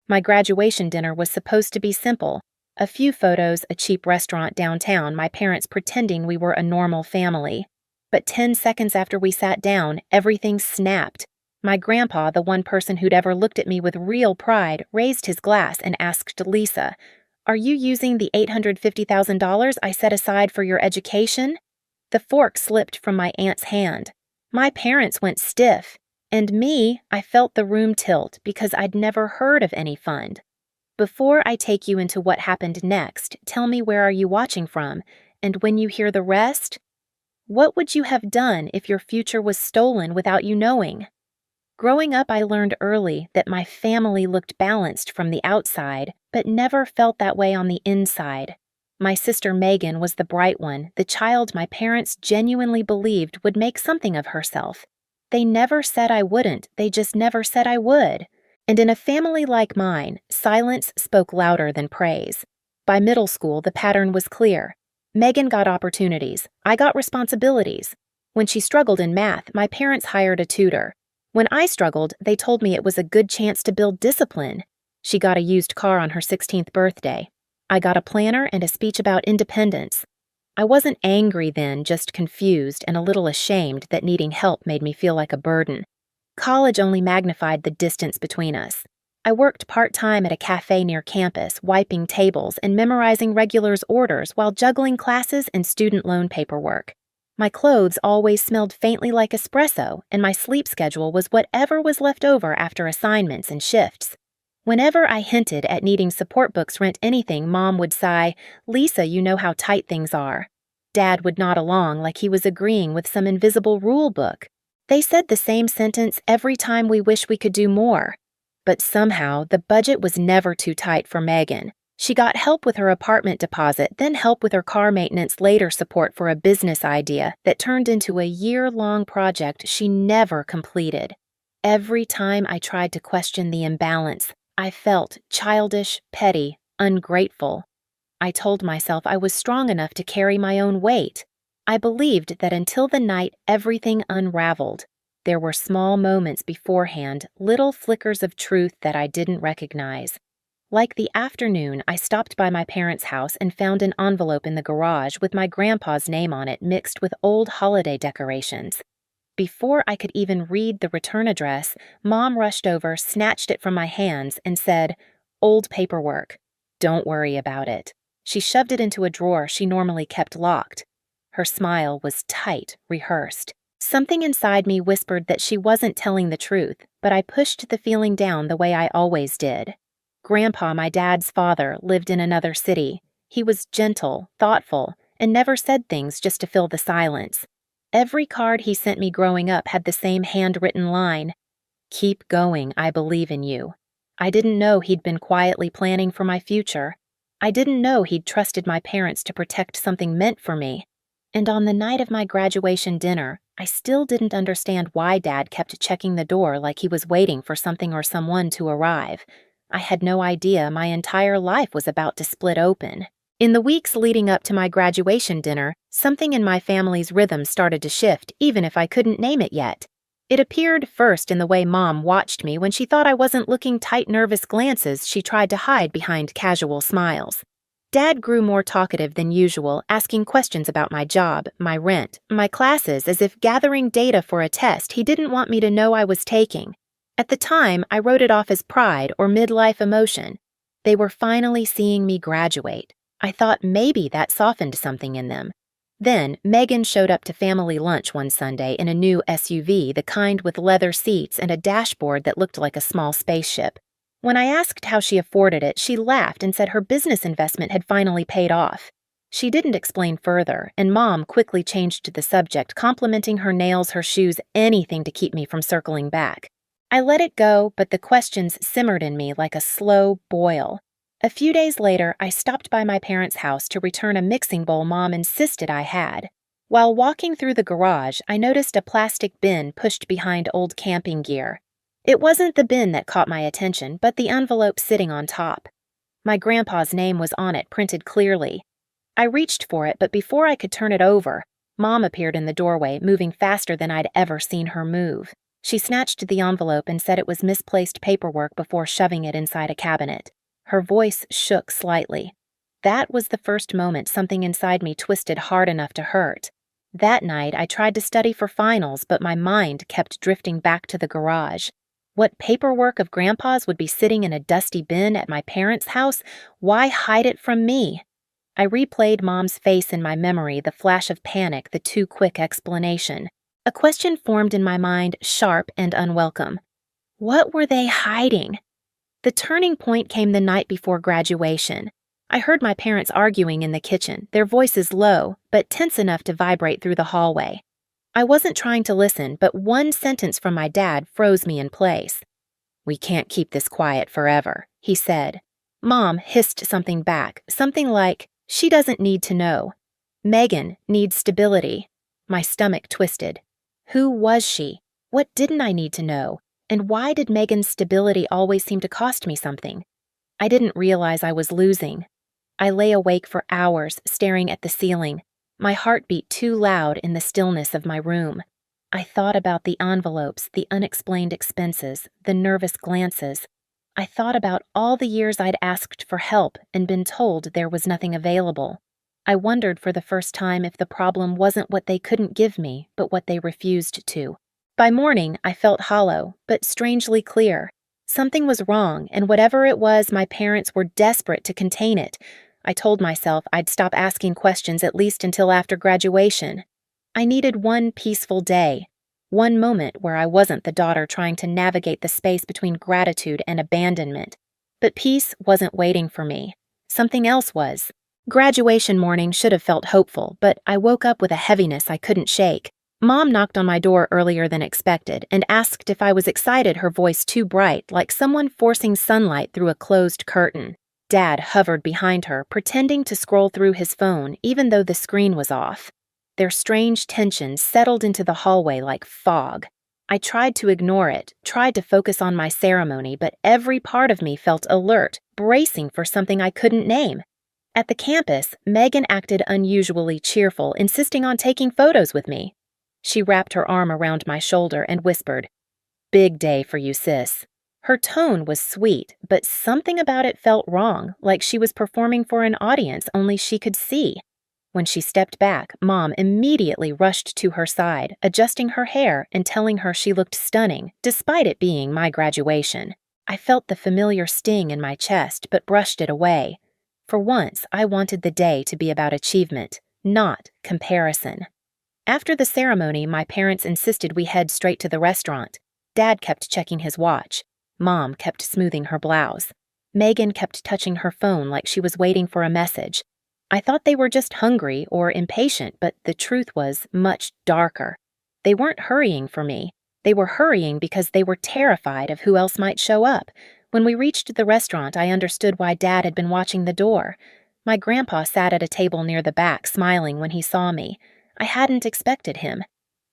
My graduation dinner was supposed to be simple. A few photos, a cheap restaurant downtown, my parents pretending we were a normal family. But 10 seconds after we sat down, everything snapped. My grandpa, the one person who'd ever looked at me with real pride, raised his glass and asked Lisa, "Are you using the $850,000 I set aside for your education?" The fork slipped from my aunt's hand. My parents went stiff. And me, I felt the room tilt because I'd never heard of any fund. Before I take you into what happened next, tell me, where are you watching from? And when you hear the rest, what would you have done if your future was stolen without you knowing? Growing up, I learned early that my family looked balanced from the outside, but never felt that way on the inside. My sister Megan was the bright one, the child my parents genuinely believed would make something of herself. They never said I wouldn't, they just never said I would. And in a family like mine, silence spoke louder than praise. By middle school, the pattern was clear. Megan got opportunities, I got responsibilities. When she struggled in math, my parents hired a tutor. When I struggled, they told me it was a good chance to build discipline. She got a used car on her 16th birthday. I got a planner and a speech about independence. I wasn't angry then, just confused and a little ashamed that needing help made me feel like a burden. College only magnified the distance between us. I worked part-time at a cafe near campus, wiping tables and memorizing regulars' orders while juggling classes and student loan paperwork. My clothes always smelled faintly like espresso, and my sleep schedule was whatever was left over after assignments and shifts. Whenever I hinted at needing support books rent anything, Mom would sigh, "Lisa, you know how tight things are." Dad would nod along like he was agreeing with some invisible rule book. They said the same sentence every time we wished we could do more. But somehow, the budget was never too tight for Megan. She got help with her apartment deposit, then help with her car maintenance, later support for a business idea that turned into a year-long project she never completed. Every time I tried to question the imbalance, I felt childish, petty, ungrateful. I told myself I was strong enough to carry my own weight. I believed that until the night everything unraveled. There were small moments beforehand, little flickers of truth that I didn't recognize. Like the afternoon, I stopped by my parents' house and found an envelope in the garage with my grandpa's name on it mixed with old holiday decorations. Before I could even read the return address, Mom rushed over, snatched it from my hands, and said, "Old paperwork. Don't worry about it." She shoved it into a drawer she normally kept locked. Her smile was tight, rehearsed. Something inside me whispered that she wasn't telling the truth, but I pushed the feeling down the way I always did. Grandpa, my dad's father, lived in another city. He was gentle, thoughtful, and never said things just to fill the silence. Every card he sent me growing up had the same handwritten line, "Keep going, I believe in you." I didn't know he'd been quietly planning for my future. I didn't know he'd trusted my parents to protect something meant for me. And on the night of my graduation dinner, I still didn't understand why Dad kept checking the door like he was waiting for something or someone to arrive. I had no idea my entire life was about to split open. In the weeks leading up to my graduation dinner, something in my family's rhythm started to shift, even if I couldn't name it yet. It appeared first in the way Mom watched me when she thought I wasn't looking, tight, nervous glances she tried to hide behind casual smiles. Dad grew more talkative than usual, asking questions about my job, my rent, my classes, as if gathering data for a test he didn't want me to know I was taking. At the time, I wrote it off as pride or midlife emotion. They were finally seeing me graduate. I thought maybe that softened something in them. Then, Megan showed up to family lunch one Sunday in a new SUV, the kind with leather seats and a dashboard that looked like a small spaceship. When I asked how she afforded it, she laughed and said her business investment had finally paid off. She didn't explain further, and Mom quickly changed the subject, complimenting her nails, her shoes, anything to keep me from circling back. I let it go, but the questions simmered in me like a slow boil. A few days later, I stopped by my parents' house to return a mixing bowl Mom insisted I had. While walking through the garage, I noticed a plastic bin pushed behind old camping gear. It wasn't the bin that caught my attention, but the envelope sitting on top. My grandpa's name was on it, printed clearly. I reached for it, but before I could turn it over, Mom appeared in the doorway, moving faster than I'd ever seen her move. She snatched the envelope and said it was misplaced paperwork before shoving it inside a cabinet. Her voice shook slightly. That was the first moment something inside me twisted hard enough to hurt. That night, I tried to study for finals, but my mind kept drifting back to the garage. What paperwork of Grandpa's would be sitting in a dusty bin at my parents' house? Why hide it from me? I replayed Mom's face in my memory, the flash of panic, the too quick explanation. A question formed in my mind, sharp and unwelcome. What were they hiding? The turning point came the night before graduation. I heard my parents arguing in the kitchen, their voices low, but tense enough to vibrate through the hallway. I wasn't trying to listen, but one sentence from my dad froze me in place. "We can't keep this quiet forever," he said. Mom hissed something back, something like, "She doesn't need to know. Megan needs stability." My stomach twisted. Who was she? What didn't I need to know? And why did Megan's stability always seem to cost me something? I didn't realize I was losing. I lay awake for hours, staring at the ceiling. My heart beat too loud in the stillness of my room. I thought about the envelopes, the unexplained expenses, the nervous glances. I thought about all the years I'd asked for help and been told there was nothing available. I wondered for the first time if the problem wasn't what they couldn't give me, but what they refused to. By morning, I felt hollow, but strangely clear. Something was wrong, and whatever it was, my parents were desperate to contain it. I told myself I'd stop asking questions at least until after graduation. I needed one peaceful day, one moment where I wasn't the daughter trying to navigate the space between gratitude and abandonment. But peace wasn't waiting for me. Something else was. Graduation morning should have felt hopeful, but I woke up with a heaviness I couldn't shake. Mom knocked on my door earlier than expected and asked if I was excited, her voice too bright, like someone forcing sunlight through a closed curtain. Dad hovered behind her, pretending to scroll through his phone, even though the screen was off. Their strange tension settled into the hallway like fog. I tried to ignore it, tried to focus on my ceremony, but every part of me felt alert, bracing for something I couldn't name. At the campus, Megan acted unusually cheerful, insisting on taking photos with me. She wrapped her arm around my shoulder and whispered, "Big day for you, sis." Her tone was sweet, but something about it felt wrong, like she was performing for an audience only she could see. When she stepped back, Mom immediately rushed to her side, adjusting her hair and telling her she looked stunning, despite it being my graduation. I felt the familiar sting in my chest, but brushed it away. For once, I wanted the day to be about achievement, not comparison. After the ceremony, my parents insisted we head straight to the restaurant. Dad kept checking his watch. Mom kept smoothing her blouse. Megan kept touching her phone like she was waiting for a message. I thought they were just hungry or impatient, but the truth was much darker. They weren't hurrying for me. They were hurrying because they were terrified of who else might show up. When we reached the restaurant, I understood why Dad had been watching the door. My grandpa sat at a table near the back, smiling when he saw me. I hadn't expected him.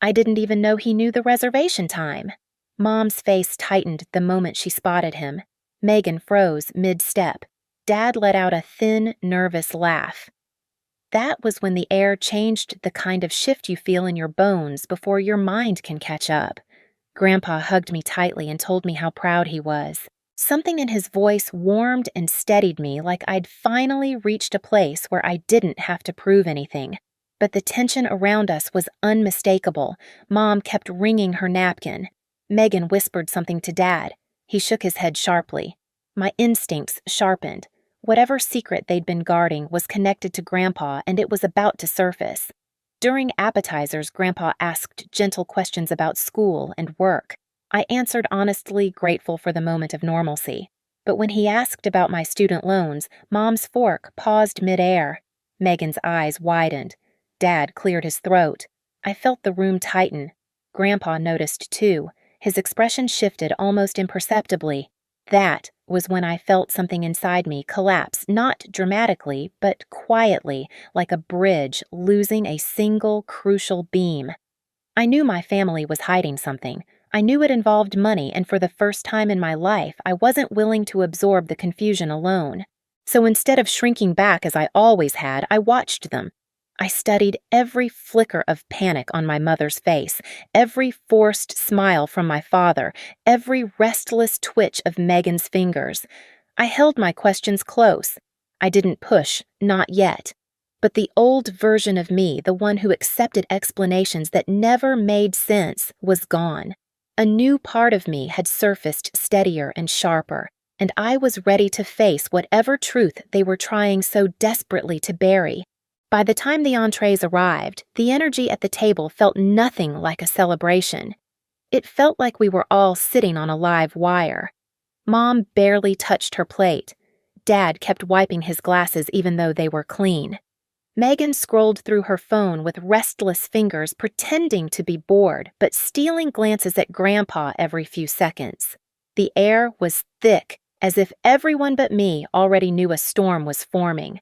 I didn't even know he knew the reservation time. Mom's face tightened the moment she spotted him. Megan froze mid-step. Dad let out a thin, nervous laugh. That was when the air changed, the kind of shift you feel in your bones before your mind can catch up. Grandpa hugged me tightly and told me how proud he was. Something in his voice warmed and steadied me, like I'd finally reached a place where I didn't have to prove anything. But the tension around us was unmistakable. Mom kept wringing her napkin. Megan whispered something to Dad. He shook his head sharply. My instincts sharpened. Whatever secret they'd been guarding was connected to Grandpa, and it was about to surface. During appetizers, Grandpa asked gentle questions about school and work. I answered honestly, grateful for the moment of normalcy. But when he asked about my student loans, Mom's fork paused midair. Megan's eyes widened. Dad cleared his throat. I felt the room tighten. Grandpa noticed too. His expression shifted almost imperceptibly. That was when I felt something inside me collapse, not dramatically, but quietly, like a bridge losing a single crucial beam. I knew my family was hiding something. I knew it involved money, and for the first time in my life, I wasn't willing to absorb the confusion alone. So instead of shrinking back as I always had, I watched them. I studied every flicker of panic on my mother's face, every forced smile from my father, every restless twitch of Megan's fingers. I held my questions close. I didn't push, not yet. But the old version of me, the one who accepted explanations that never made sense, was gone. A new part of me had surfaced steadier and sharper, and I was ready to face whatever truth they were trying so desperately to bury. By the time the entrees arrived, the energy at the table felt nothing like a celebration. It felt like we were all sitting on a live wire. Mom barely touched her plate. Dad kept wiping his glasses even though they were clean. Megan scrolled through her phone with restless fingers, pretending to be bored, but stealing glances at Grandpa every few seconds. The air was thick, as if everyone but me already knew a storm was forming.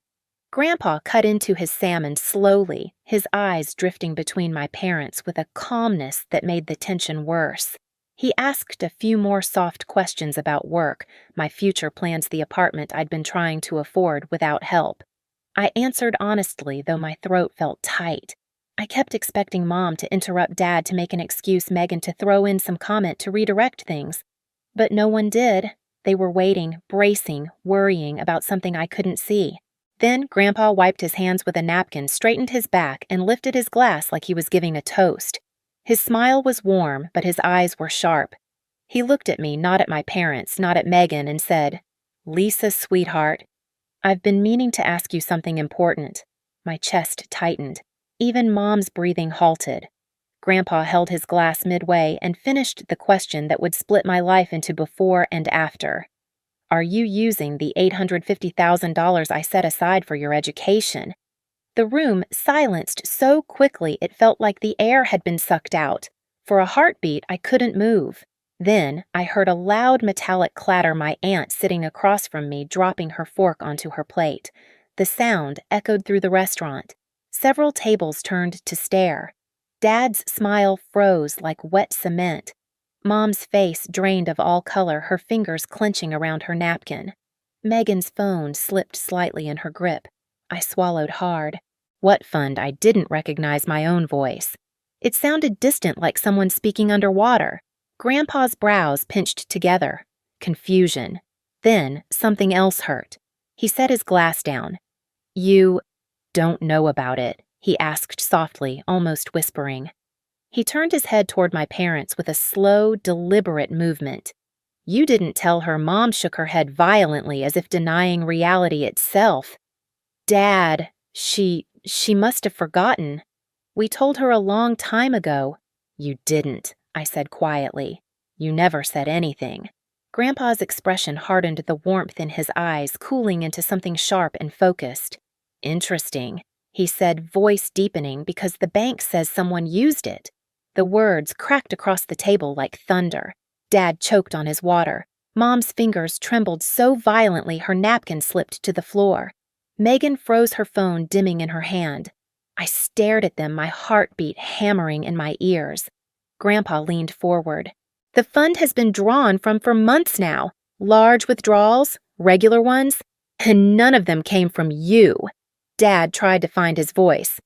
Grandpa cut into his salmon slowly, his eyes drifting between my parents with a calmness that made the tension worse. He asked a few more soft questions about work, my future plans, the apartment I'd been trying to afford without help. I answered honestly, though my throat felt tight. I kept expecting Mom to interrupt Dad to make an excuse, Megan to throw in some comment to redirect things. But no one did. They were waiting, bracing, worrying about something I couldn't see. Then Grandpa wiped his hands with a napkin, straightened his back, and lifted his glass like he was giving a toast. His smile was warm, but his eyes were sharp. He looked at me, not at my parents, not at Megan, and said, "Lisa, sweetheart, I've been meaning to ask you something important." My chest tightened. Even Mom's breathing halted. Grandpa held his glass midway and finished the question that would split my life into before and after. "Are you using the $850,000 I set aside for your education?" The room silenced so quickly it felt like the air had been sucked out. For a heartbeat, I couldn't move. Then I heard a loud metallic clatter, my aunt sitting across from me dropping her fork onto her plate. The sound echoed through the restaurant. Several tables turned to stare. Dad's smile froze like wet cement. Mom's face drained of all color, her fingers clenching around her napkin. Megan's phone slipped slightly in her grip. I swallowed hard. What fund I didn't recognize my own voice. It sounded distant, like someone speaking underwater. Grandpa's brows pinched together. Confusion. Then something else hurt. He set his glass down. "You don't know about it?" he asked softly, almost whispering. He turned his head toward my parents with a slow, deliberate movement. "You didn't tell her." Mom shook her head violently, as if denying reality itself. "Dad, she must have forgotten. We told her a long time ago." "You didn't," I said quietly. "You never said anything." Grandpa's expression hardened, the warmth in his eyes cooling into something sharp and focused. "Interesting," he said, voice deepening, "because the bank says someone used it." The words cracked across the table like thunder. Dad choked on his water. Mom's fingers trembled so violently her napkin slipped to the floor. Megan froze her phone, dimming in her hand. I stared at them, my heartbeat hammering in my ears. Grandpa leaned forward. "The fund has been drawn from for months now. Large withdrawals, regular ones, and none of them came from you." Dad tried to find his voice.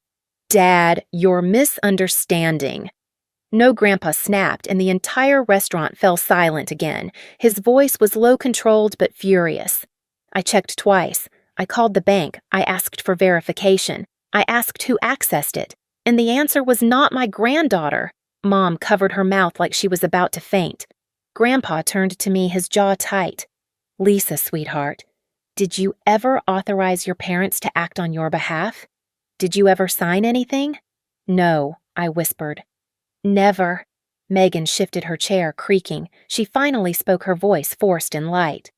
"Dad, you're misunderstanding." No, Grandpa snapped, and the entire restaurant fell silent again. His voice was low-controlled but furious. I checked twice. I called the bank. I asked for verification. I asked who accessed it. And the answer was not my granddaughter. Mom covered her mouth like she was about to faint. Grandpa turned to me, his jaw tight. "Lisa, sweetheart, did you ever authorize your parents to act on your behalf? Did you ever sign anything?" "No," I whispered. "Never." Megan shifted her chair, creaking. She finally spoke, her voice forced and light.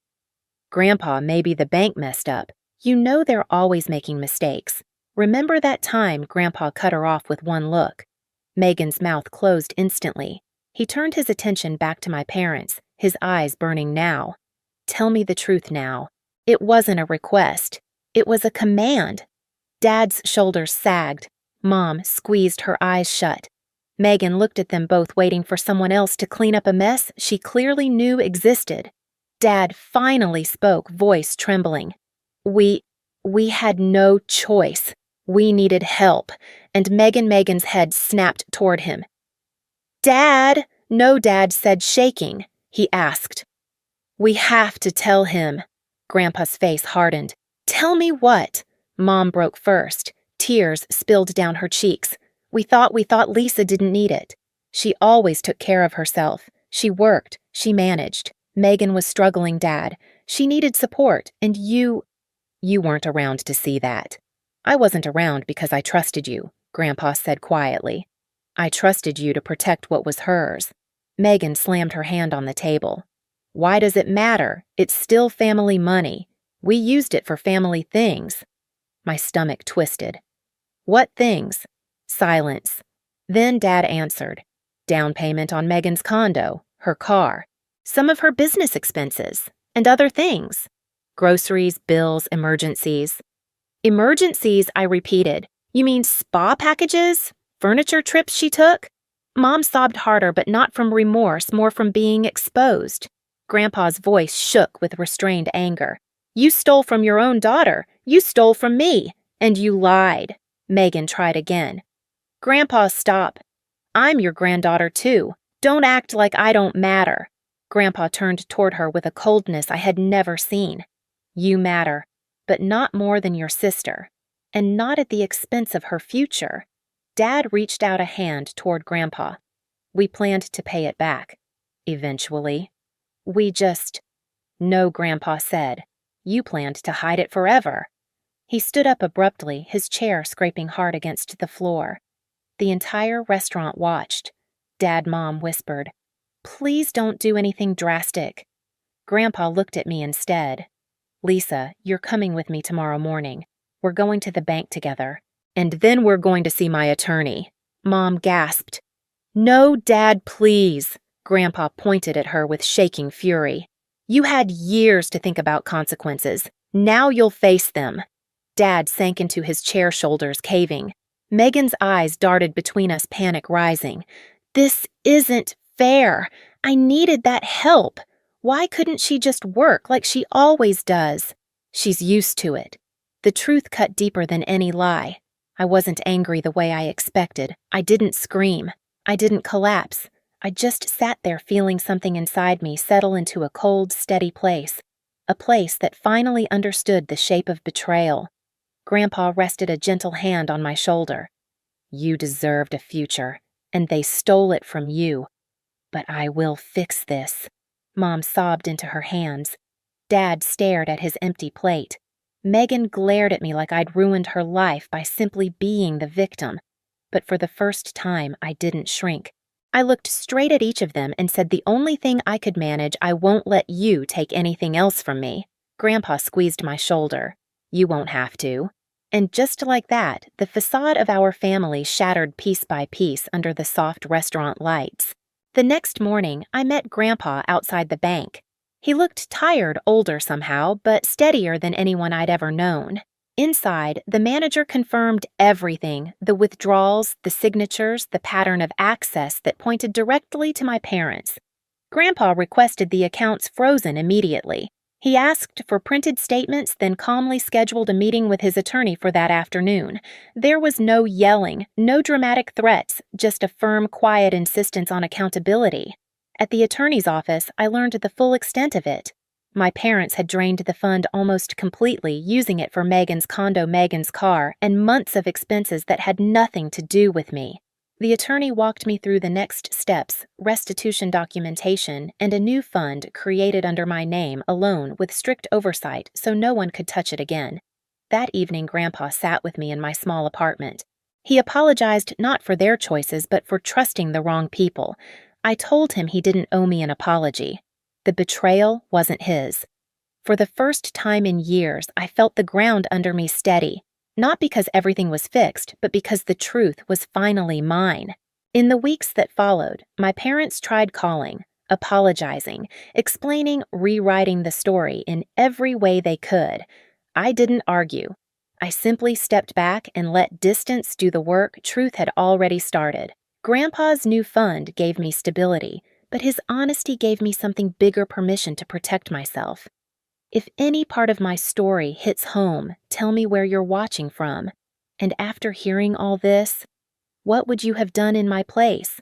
"Grandpa, maybe the bank messed up. You know they're always making mistakes. Remember that time?" Grandpa cut her off with one look. Megan's mouth closed instantly. He turned his attention back to my parents, his eyes burning now. "Tell me the truth now." It wasn't a request. It was a command. Dad's shoulders sagged. Mom squeezed her eyes shut. Megan looked at them both, waiting for someone else to clean up a mess she clearly knew existed. Dad finally spoke, voice trembling. We had no choice." We needed help, and Megan's head snapped toward him. "Dad?" No, Dad said, shaking. He asked. "We have to tell him." Grandpa's face hardened. "Tell me what?" Mom broke first. Tears spilled down her cheeks. We thought Lisa didn't need it. She always took care of herself. She worked. She managed. Megan was struggling, Dad. She needed support, and you weren't around to see that. I wasn't around because I trusted you," Grandpa said quietly. "I trusted you to protect what was hers." Megan slammed her hand on the table. "Why does it matter? It's still family money. We used it for family things." My stomach twisted. "What things?" Silence. Then Dad answered. "Down payment on Megan's condo, her car, some of her business expenses, and other things. Groceries, bills, emergencies." "Emergencies," I repeated. "You mean spa packages? Furniture trips she took?" Mom sobbed harder, but not from remorse, more from being exposed. Grandpa's voice shook with restrained anger. "You stole from your own daughter. You stole from me. And you lied." Megan tried again. "Grandpa, stop. I'm your granddaughter, too. Don't act like I don't matter." Grandpa turned toward her with a coldness I had never seen. "You matter, but not more than your sister. And not at the expense of her future." Dad reached out a hand toward Grandpa. "We planned to pay it back. Eventually. We just—" "No," Grandpa said. "You planned to hide it forever." He stood up abruptly, his chair scraping hard against the floor. The entire restaurant watched. Mom whispered, "Please don't do anything drastic." Grandpa looked at me instead. "Lisa, you're coming with me tomorrow morning. We're going to the bank together. And then we're going to see my attorney." Mom gasped. "No, Dad, please." Grandpa pointed at her with shaking fury. "You had years to think about consequences. Now you'll face them." Dad sank into his chair, shoulders caving. Megan's eyes darted between us, panic rising. "This isn't fair. I needed that help. Why couldn't she just work like she always does?" "She's used to it." The truth cut deeper than any lie. I wasn't angry the way I expected. I didn't scream. I didn't collapse. I just sat there feeling something inside me settle into a cold, steady place. A place that finally understood the shape of betrayal. Grandpa rested a gentle hand on my shoulder. "You deserved a future, and they stole it from you. But I will fix this." Mom sobbed into her hands. Dad stared at his empty plate. Megan glared at me like I'd ruined her life by simply being the victim. But for the first time, I didn't shrink. I looked straight at each of them and said, "The only thing I could manage, I won't let you take anything else from me." Grandpa squeezed my shoulder. "You won't have to." And just like that, the facade of our family shattered piece by piece under the soft restaurant lights. The next morning, I met Grandpa outside the bank. He looked tired, older somehow, but steadier than anyone I'd ever known. Inside, the manager confirmed everything: the withdrawals, the signatures, the pattern of access that pointed directly to my parents. Grandpa requested the accounts frozen immediately. He asked for printed statements, then calmly scheduled a meeting with his attorney for that afternoon. There was no yelling, no dramatic threats, just a firm, quiet insistence on accountability. At the attorney's office, I learned the full extent of it. My parents had drained the fund almost completely, using it for Megan's condo, Megan's car, and months of expenses that had nothing to do with me. The attorney walked me through the next steps: restitution documentation, and a new fund created under my name alone with strict oversight so no one could touch it again. That evening, Grandpa sat with me in my small apartment. He apologized not for their choices but for trusting the wrong people. I told him he didn't owe me an apology. The betrayal wasn't his. For the first time in years, I felt the ground under me steady. Not because everything was fixed, but because the truth was finally mine. In the weeks that followed, my parents tried calling, apologizing, explaining, rewriting the story in every way they could. I didn't argue. I simply stepped back and let distance do the work truth had already started. Grandpa's new fund gave me stability, but his honesty gave me something bigger: permission to protect myself. If any part of my story hits home, tell me where you're watching from. And after hearing all this, what would you have done in my place?